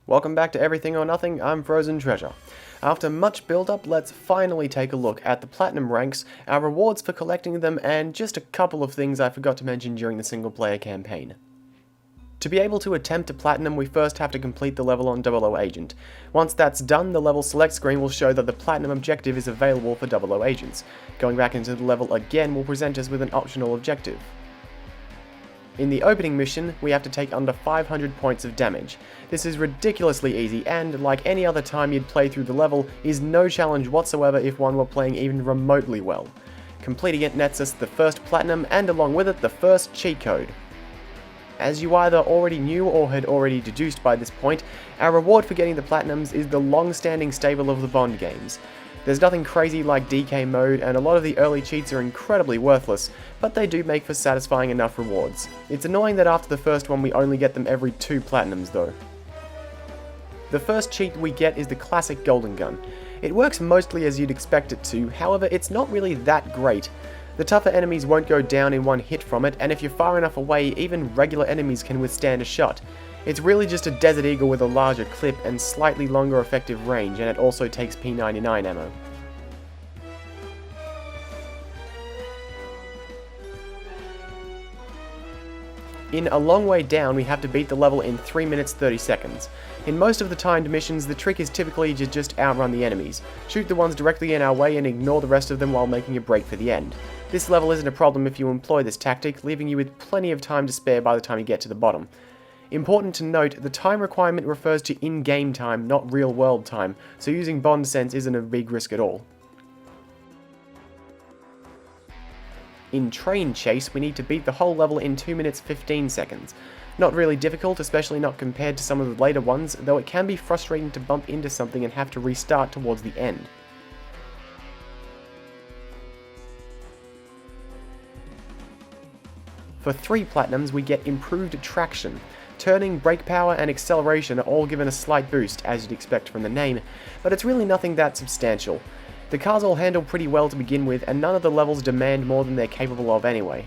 Welcome back to Everything or Nothing, I'm Frozen Treasure. After much build-up, let's finally take a look at the Platinum ranks, our rewards for collecting them, and just a couple of things I forgot to mention during the single-player campaign. To be able to attempt a Platinum, we first have to complete the level on 00 Agent. Once that's done, the level select screen will show that the Platinum objective is available for 00 Agents. Going back into the level again will present us with an optional objective. In the opening mission, we have to take under 500 points of damage. This is ridiculously easy and, like any other time you'd play through the level, is no challenge whatsoever if one were playing even remotely well. Completing it nets us the first Platinum and along with it the first cheat code. As you either already knew or had already deduced by this point, our reward for getting the Platinums is the long-standing stable of the Bond games. There's nothing crazy like DK mode, and a lot of the early cheats are incredibly worthless, but they do make for satisfying enough rewards. It's annoying that after the first one we only get them every 2 Platinums though. The first cheat we get is the classic Golden Gun. It works mostly as you'd expect it to, however it's not really that great. The tougher enemies won't go down in one hit from it, and if you're far enough away, even regular enemies can withstand a shot. It's really just a Desert Eagle with a larger clip and slightly longer effective range, and it also takes P99 ammo. In A Long Way Down, we have to beat the level in 3 minutes 30 seconds. In most of the timed missions, the trick is typically to just outrun the enemies, shoot the ones directly in our way and ignore the rest of them while making a break for the end. This level isn't a problem if you employ this tactic, leaving you with plenty of time to spare by the time you get to the bottom. Important to note, the time requirement refers to in-game time, not real-world time, so using Bond sense isn't a big risk at all. In Train Chase, we need to beat the whole level in 2 minutes 15 seconds. Not really difficult, especially not compared to some of the later ones, though it can be frustrating to bump into something and have to restart towards the end. For 3 Platinums, we get improved traction. Turning, brake power, and acceleration are all given a slight boost, as you'd expect from the name, but it's really nothing that substantial. The cars all handle pretty well to begin with, and none of the levels demand more than they're capable of anyway.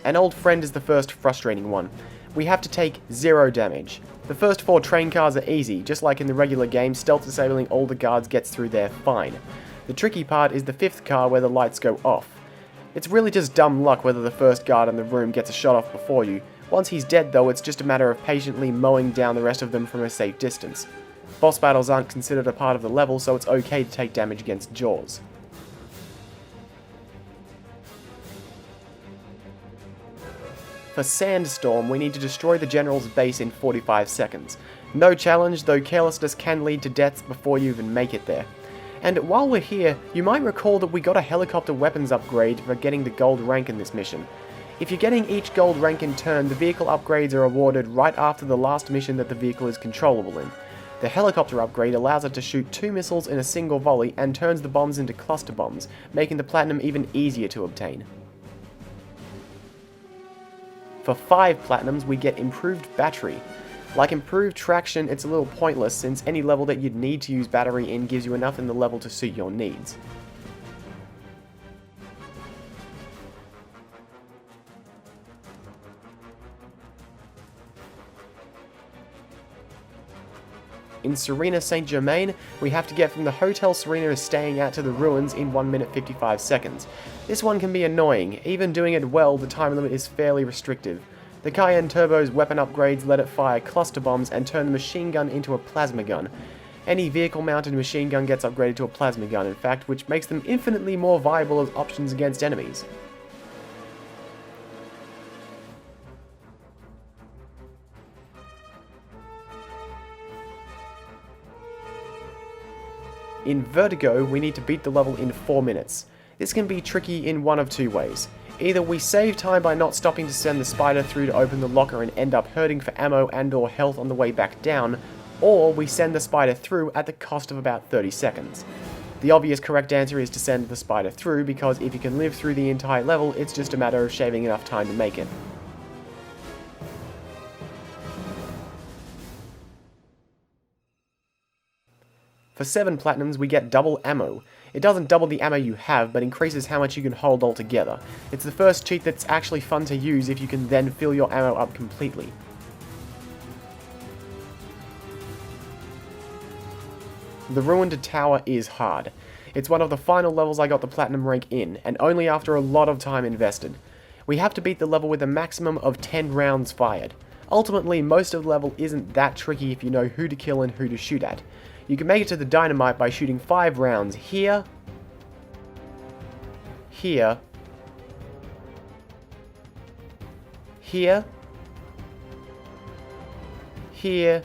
An old friend is the first frustrating one. We have to take 0 damage. The first 4 train cars are easy, just like in the regular game, stealth disabling all the guards gets through there fine. The tricky part is the 5th car where the lights go off. It's really just dumb luck whether the first guard in the room gets a shot off before you. Once he's dead though, it's just a matter of patiently mowing down the rest of them from a safe distance. Boss battles aren't considered a part of the level, so it's okay to take damage against Jaws. For Sandstorm, we need to destroy the General's base in 45 seconds. No challenge, though carelessness can lead to deaths before you even make it there. And while we're here, you might recall that we got a helicopter weapons upgrade for getting the gold rank in this mission. If you're getting each gold rank in turn, the vehicle upgrades are awarded right after the last mission that the vehicle is controllable in. The helicopter upgrade allows it to shoot 2 missiles in a single volley and turns the bombs into cluster bombs, making the Platinum even easier to obtain. For 5 Platinums, we get improved battery. Like improved traction, it's a little pointless since any level that you'd need to use battery in gives you enough in the level to suit your needs. In Serena St. Germain, we have to get from the hotel Serena is staying at to the ruins in 1 minute 55 seconds. This one can be annoying. Even doing it well, the time limit is fairly restrictive. The Cayenne Turbo's weapon upgrades let it fire cluster bombs and turn the machine gun into a plasma gun. Any vehicle-mounted machine gun gets upgraded to a plasma gun, in fact, which makes them infinitely more viable as options against enemies. In Vertigo, we need to beat the level in 4 minutes. This can be tricky in one of 2 ways. Either we save time by not stopping to send the spider through to open the locker and end up hurting for ammo and or health on the way back down, or we send the spider through at the cost of about 30 seconds. The obvious correct answer is to send the spider through, because if you can live through the entire level, it's just a matter of shaving enough time to make it. For 7 platinums, we get double ammo. It doesn't double the ammo you have, but increases how much you can hold altogether. It's the first cheat that's actually fun to use if you can then fill your ammo up completely. The Ruined Tower is hard. It's one of the final levels I got the Platinum rank in, and only after a lot of time invested. We have to beat the level with a maximum of 10 rounds fired. Ultimately, most of the level isn't that tricky if you know who to kill and who to shoot at. You can make it to the dynamite by shooting 5 rounds here, here, here, here,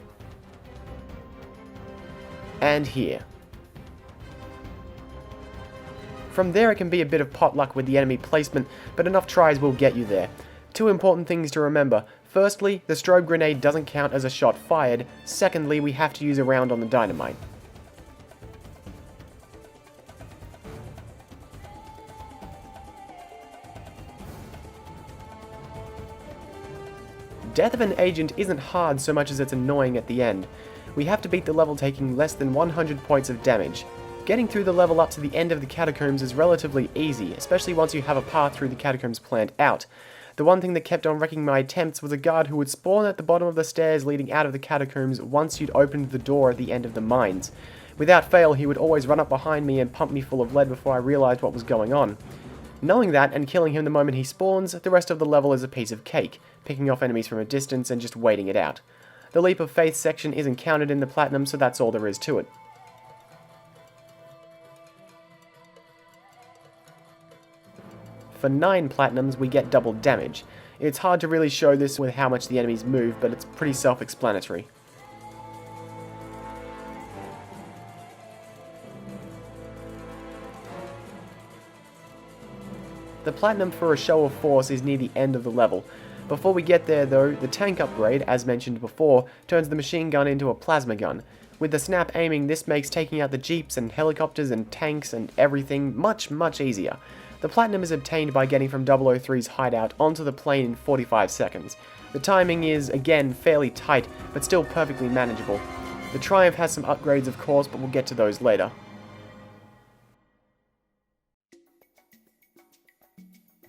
and here. From there it can be a bit of potluck with the enemy placement, but enough tries will get you there. 2 important things to remember. Firstly, the strobe grenade doesn't count as a shot fired. Secondly, we have to use a round on the dynamite. Death of an agent isn't hard so much as it's annoying at the end. We have to beat the level taking less than 100 points of damage. Getting through the level up to the end of the catacombs is relatively easy, especially once you have a path through the catacombs planned out. The one thing that kept on wrecking my attempts was a guard who would spawn at the bottom of the stairs leading out of the catacombs once you'd opened the door at the end of the mines. Without fail, he would always run up behind me and pump me full of lead before I realized what was going on. Knowing that and killing him the moment he spawns, the rest of the level is a piece of cake, picking off enemies from a distance and just waiting it out. The Leap of Faith section isn't counted in the Platinum, so that's all there is to it. For 9 platinums, we get double damage. It's hard to really show this with how much the enemies move, but it's pretty self-explanatory. The platinum for a show of force is near the end of the level. Before we get there though, the tank upgrade, as mentioned before, turns the machine gun into a plasma gun. With the snap aiming, this makes taking out the jeeps and helicopters and tanks and everything much easier. The platinum is obtained by getting from 003's hideout onto the plane in 45 seconds. The timing is, again, fairly tight, but still perfectly manageable. The Triumph has some upgrades of course, but we'll get to those later.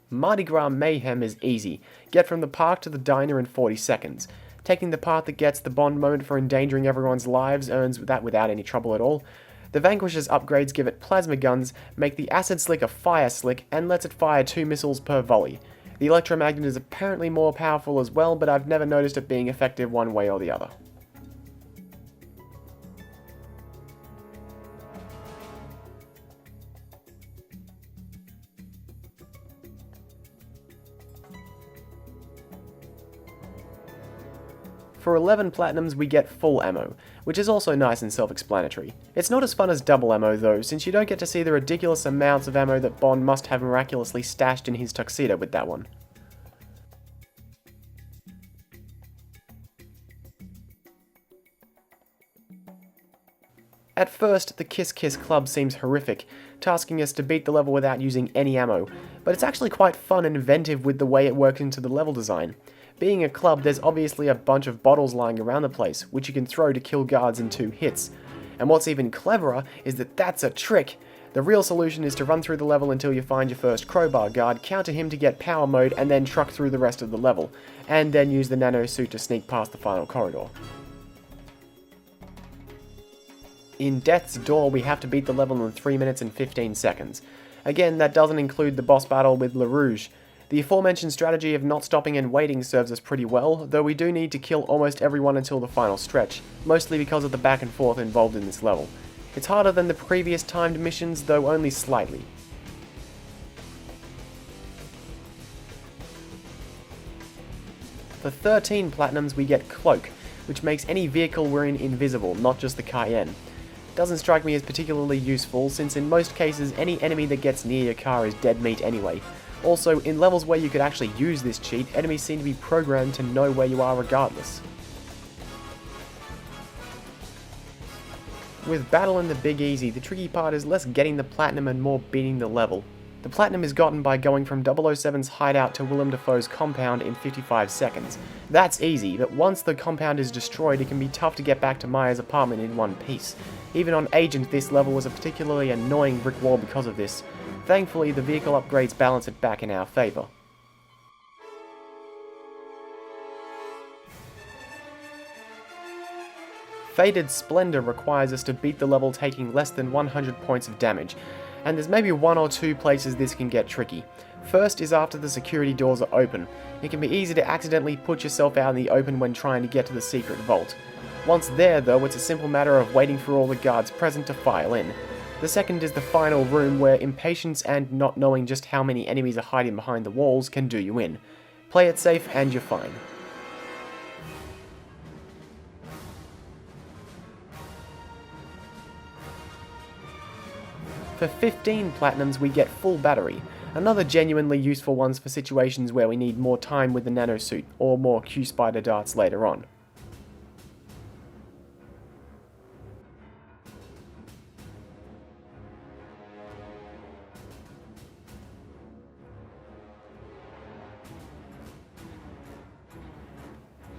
Mardi Gras Mayhem is easy. Get from the park to the diner in 40 seconds. Taking the path that gets the Bond moment for endangering everyone's lives earns that without any trouble at all. The Vanquish's upgrades give it plasma guns, make the Acid Slick a Fire Slick, and lets it fire 2 missiles per volley. The Electromagnet is apparently more powerful as well, but I've never noticed it being effective one way or the other. For 11 platinums we get full ammo, which is also nice and self-explanatory. It's not as fun as double ammo though, since you don't get to see the ridiculous amounts of ammo that Bond must have miraculously stashed in his tuxedo with that one. At first, the Kiss Kiss Club seems horrific, tasking us to beat the level without using any ammo, but it's actually quite fun and inventive with the way it works into the level design. Being a club, there's obviously a bunch of bottles lying around the place, which you can throw to kill guards in 2 hits. And what's even cleverer is that that's a trick! The real solution is to run through the level until you find your first crowbar guard, counter him to get power mode, and then truck through the rest of the level, and then use the nano suit to sneak past the final corridor. In Death's Door, we have to beat the level in 3 minutes and 15 seconds. Again, that doesn't include the boss battle with Le Rouge. The aforementioned strategy of not stopping and waiting serves us pretty well, though we do need to kill almost everyone until the final stretch, mostly because of the back and forth involved in this level. It's harder than the previous timed missions, though only slightly. For 13 platinums we get Cloak, which makes any vehicle we're in invisible, not just the Cayenne. Doesn't strike me as particularly useful, since in most cases any enemy that gets near your car is dead meat anyway. Also, in levels where you could actually use this cheat, enemies seem to be programmed to know where you are regardless. With Battle in the Big Easy, the tricky part is less getting the platinum and more beating the level. The platinum is gotten by going from 007's hideout to Willem Dafoe's compound in 55 seconds. That's easy, but once the compound is destroyed, it can be tough to get back to Maya's apartment in one piece. Even on Agent, this level was a particularly annoying brick wall because of this. Thankfully, the vehicle upgrades balance it back in our favour. Faded Splendor requires us to beat the level taking less than 100 points of damage, and there's maybe one or two places this can get tricky. First is after the security doors are open. It can be easy to accidentally put yourself out in the open when trying to get to the secret vault. Once there though, it's a simple matter of waiting for all the guards present to file in. The second is the final room, where impatience and not knowing just how many enemies are hiding behind the walls can do you in. Play it safe and you're fine. For 15 platinums we get full battery, another genuinely useful ones for situations where we need more time with the nanosuit, or more Q-Spider darts later on.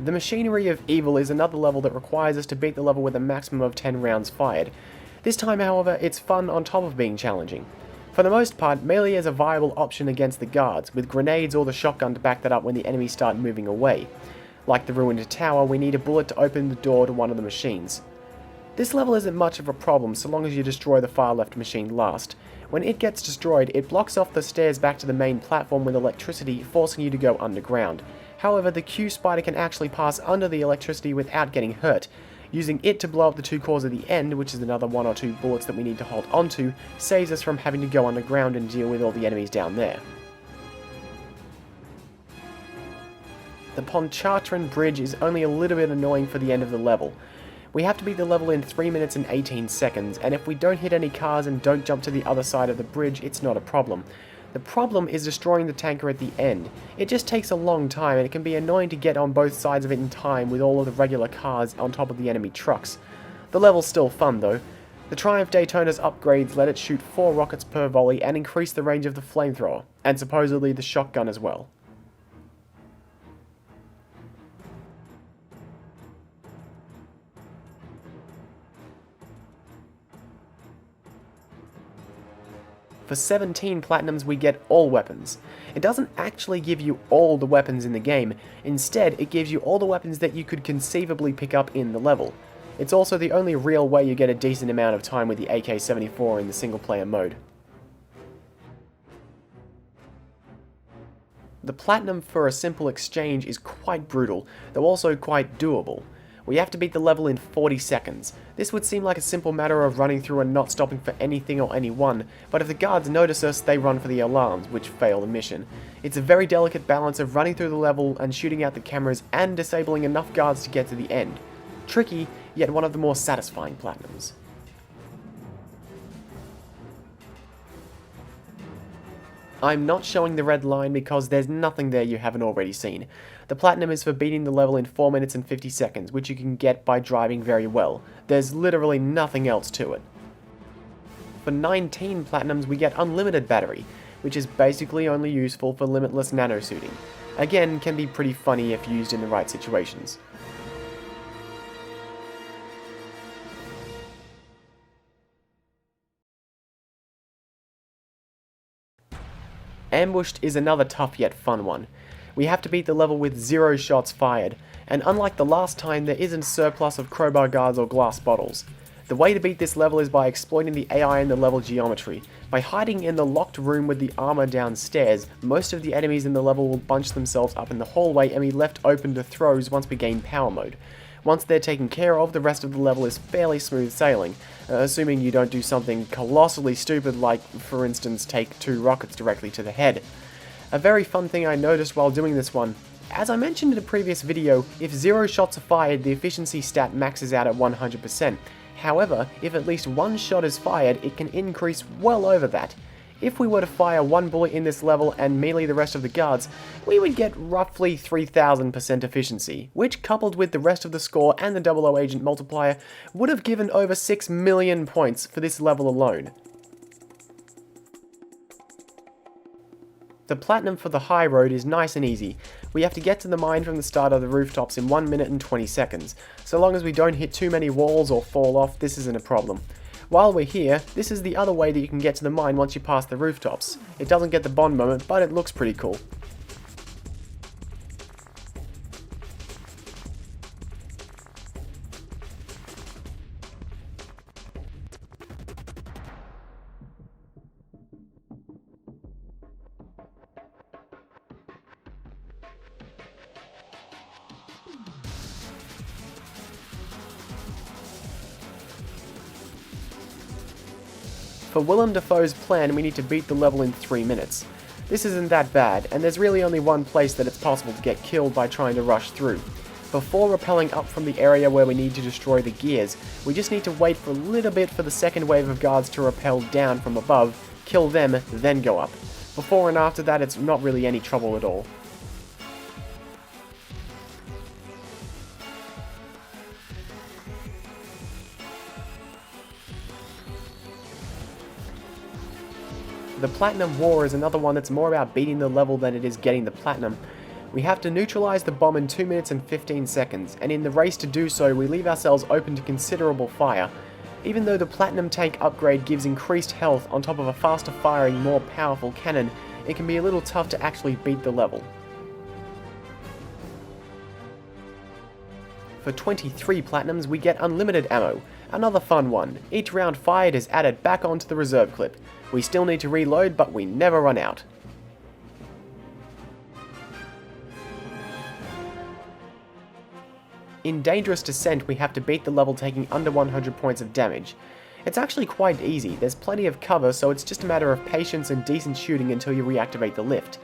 The Machinery of Evil is another level that requires us to beat the level with a maximum of 10 rounds fired. This time, however, it's fun on top of being challenging. For the most part, melee is a viable option against the guards, with grenades or the shotgun to back that up when the enemies start moving away. Like the ruined tower, we need a bullet to open the door to one of the machines. This level isn't much of a problem so long as you destroy the far left machine last. When it gets destroyed, it blocks off the stairs back to the main platform with electricity, forcing you to go underground. However, the Q-Spider can actually pass under the electricity without getting hurt. Using it to blow up the two cores at the end, which is another one or two bullets that we need to hold onto, saves us from having to go underground and deal with all the enemies down there. The Pontchartrain Bridge is only a little bit annoying for the end of the level. We have to beat the level in 3 minutes and 18 seconds, and if we don't hit any cars and don't jump to the other side of the bridge, it's not a problem. The problem is destroying the tanker at the end. It just takes a long time, and it can be annoying to get on both sides of it in time with all of the regular cars on top of the enemy trucks. The level's still fun though. The Triumph Daytona's upgrades let it shoot 4 rockets per volley and increase the range of the flamethrower, and supposedly the shotgun as well. For 17 platinums we get all weapons. It doesn't actually give you all the weapons in the game, instead it gives you all the weapons that you could conceivably pick up in the level. It's also the only real way you get a decent amount of time with the AK-74 in the single player mode. The platinum for a simple exchange is quite brutal, though also quite doable. We have to beat the level in 40 seconds. This would seem like a simple matter of running through and not stopping for anything or anyone, but if the guards notice us, they run for the alarms, which fail the mission. It's a very delicate balance of running through the level and shooting out the cameras and disabling enough guards to get to the end. Tricky, yet one of the more satisfying platinums. I'm not showing the red line because there's nothing there you haven't already seen. The platinum is for beating the level in 4 minutes and 50 seconds, which you can get by driving very well. There's literally nothing else to it. For 19 platinums we get unlimited battery, which is basically only useful for limitless nanosuiting. Again, can be pretty funny if used in the right situations. Ambushed is another tough yet fun one. We have to beat the level with 0 shots fired, and unlike the last time, there isn't a surplus of crowbar guards or glass bottles. The way to beat this level is by exploiting the AI in the level geometry. By hiding in the locked room with the armor downstairs, most of the enemies in the level will bunch themselves up in the hallway and be left open to throws once we gain power mode. Once they're taken care of, the rest of the level is fairly smooth sailing, assuming you don't do something colossally stupid like, for instance, take 2 rockets directly to the head. A very fun thing I noticed while doing this one: as I mentioned in a previous video, if 0 shots are fired, the efficiency stat maxes out at 100%. However, if at least 1 shot is fired, it can increase well over that. If we were to fire 1 bullet in this level and melee the rest of the guards, we would get roughly 3000% efficiency, which coupled with the rest of the score and the 00 agent multiplier, would have given over 6 million points for this level alone. The platinum for the high road is nice and easy. We have to get to the mine from the start of the rooftops in 1 minute and 20 seconds. So long as we don't hit too many walls or fall off, this isn't a problem. While we're here, this is the other way that you can get to the mine once you pass the rooftops. It doesn't get the Bond moment, but it looks pretty cool. For Willem Dafoe's plan, we need to beat the level in 3 minutes. This isn't that bad, and there's really only one place that it's possible to get killed by trying to rush through. Before rappelling up from the area where we need to destroy the gears, we just need to wait for a little bit for the second wave of guards to rappel down from above, kill them, then go up. Before and after that, it's not really any trouble at all. The Platinum War is another one that's more about beating the level than it is getting the Platinum. We have to neutralize the bomb in 2 minutes and 15 seconds, and in the race to do so, we leave ourselves open to considerable fire. Even though the Platinum tank upgrade gives increased health on top of a faster firing, more powerful cannon, it can be a little tough to actually beat the level. For 23 Platinums, we get unlimited ammo. Another fun one. Each round fired is added back onto the reserve clip. We still need to reload, but we never run out. In Dangerous Descent, we have to beat the level taking under 100 points of damage. It's actually quite easy, there's plenty of cover, so it's just a matter of patience and decent shooting until you reactivate the lift.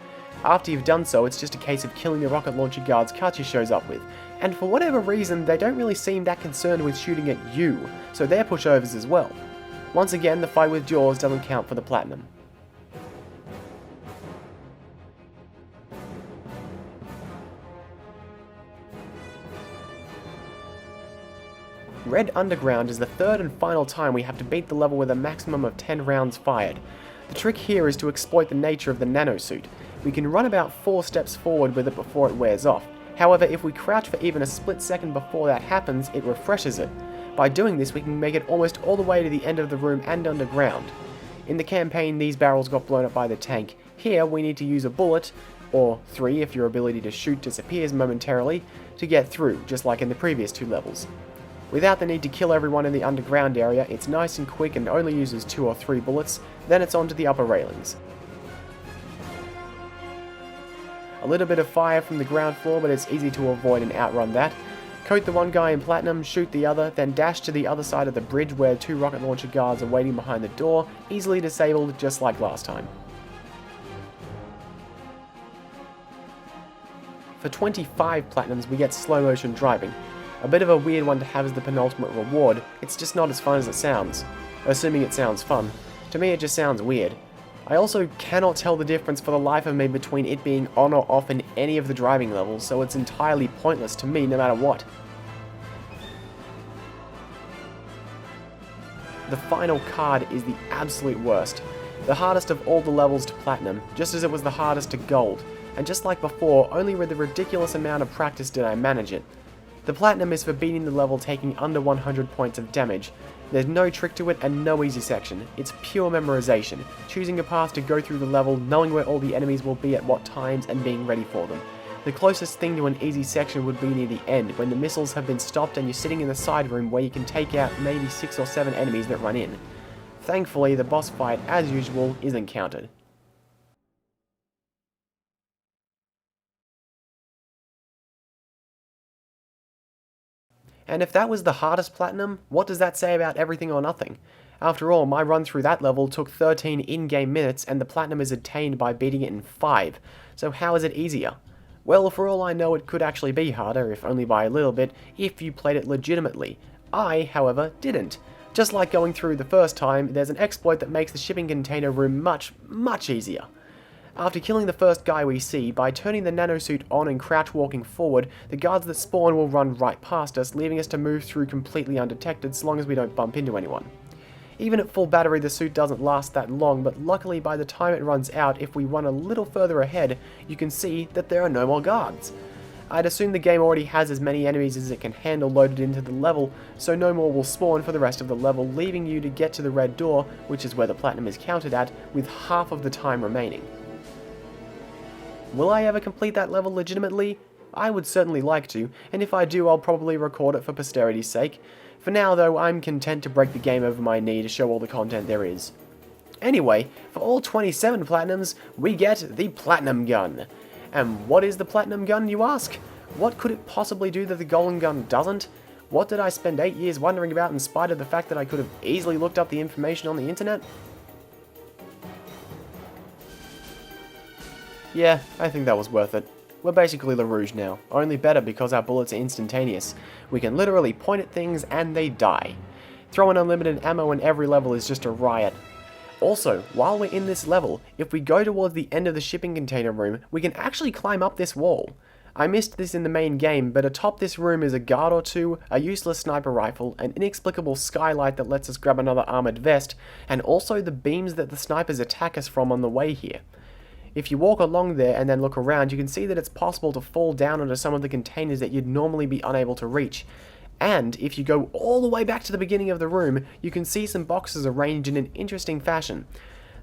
After you've done so, it's just a case of killing the rocket launcher guards Katya shows up with, and for whatever reason, they don't really seem that concerned with shooting at you, so they're pushovers as well. Once again, the fight with Jaws doesn't count for the Platinum. Red Underground is the third and final time we have to beat the level with a maximum of 10 rounds fired. The trick here is to exploit the nature of the nanosuit. We can run about 4 steps forward with it before it wears off. However, if we crouch for even a split second before that happens, it refreshes it. By doing this, we can make it almost all the way to the end of the room and underground. In the campaign, these barrels got blown up by the tank. Here, we need to use a bullet, or 3 if your ability to shoot disappears momentarily, to get through, just like in the previous 2 levels. Without the need to kill everyone in the underground area, it's nice and quick and only uses 2 or 3 bullets, then it's on to the upper railings. A little bit of fire from the ground floor, but it's easy to avoid and outrun that. Coat the one guy in Platinum, shoot the other, then dash to the other side of the bridge where 2 rocket launcher guards are waiting behind the door, easily disabled just like last time. For 25 Platinums, we get slow motion driving. A bit of a weird one to have as the penultimate reward, it's just not as fun as it sounds. Assuming it sounds fun. To me it just sounds weird. I also cannot tell the difference for the life of me between it being on or off in any of the driving levels, so it's entirely pointless to me no matter what. The final card is the absolute worst. The hardest of all the levels to Platinum, just as it was the hardest to Gold. And just like before, only with a ridiculous amount of practice did I manage it. The Platinum is for beating the level taking under 100 points of damage. There's no trick to it and no easy section. It's pure memorization, choosing a path to go through the level, knowing where all the enemies will be at what times and being ready for them. The closest thing to an easy section would be near the end, when the missiles have been stopped and you're sitting in the side room where you can take out maybe 6 or 7 enemies that run in. Thankfully, the boss fight, as usual, isn't counted. And if that was the hardest Platinum, what does that say about Everything or Nothing? After all, my run through that level took 13 in-game minutes and the Platinum is attained by beating it in 5, so how is it easier? Well, for all I know it could actually be harder, if only by a little bit, if you played it legitimately. I, however, didn't. Just like going through the first time, there's an exploit that makes the shipping container room much easier. After killing the first guy we see, by turning the nanosuit on and crouch walking forward, the guards that spawn will run right past us, leaving us to move through completely undetected so long as we don't bump into anyone. Even at full battery, the suit doesn't last that long, but luckily by the time it runs out, if we run a little further ahead, you can see that there are no more guards. I'd assume the game already has as many enemies as it can handle loaded into the level, so no more will spawn for the rest of the level, leaving you to get to the red door, which is where the platinum is counted at, with half of the time remaining. Will I ever complete that level legitimately? I would certainly like to, and if I do, I'll probably record it for posterity's sake. For now, though, I'm content to break the game over my knee to show all the content there is. Anyway, for all 27 platinums, we get the Platinum Gun. And what is the Platinum Gun, you ask? What could it possibly do that the Golden Gun doesn't? What did I spend 8 years wondering about in spite of the fact that I could have easily looked up the information on the internet? Yeah, I think that was worth it. We're basically LaRouge now, only better because our bullets are instantaneous. We can literally point at things and they die. Throwing unlimited ammo in every level is just a riot. Also, while we're in this level, if we go towards the end of the shipping container room, we can actually climb up this wall. I missed this in the main game, but atop this room is a guard or two, a useless sniper rifle, an inexplicable skylight that lets us grab another armored vest, and also the beams that the snipers attack us from on the way here. If you walk along there and then look around, you can see that it's possible to fall down onto some of the containers that you'd normally be unable to reach. And if you go all the way back to the beginning of the room, you can see some boxes arranged in an interesting fashion.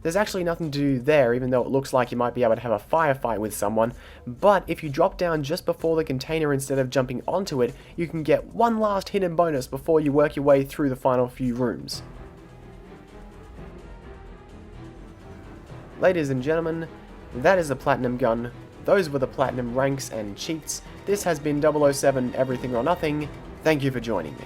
There's actually nothing to do there, even though it looks like you might be able to have a firefight with someone, but if you drop down just before the container instead of jumping onto it, you can get one last hidden bonus before you work your way through the final few rooms. Ladies and gentlemen, that is the Platinum Gun. Those were the Platinum ranks and cheats. This has been 007 Everything or Nothing. Thank you for joining me.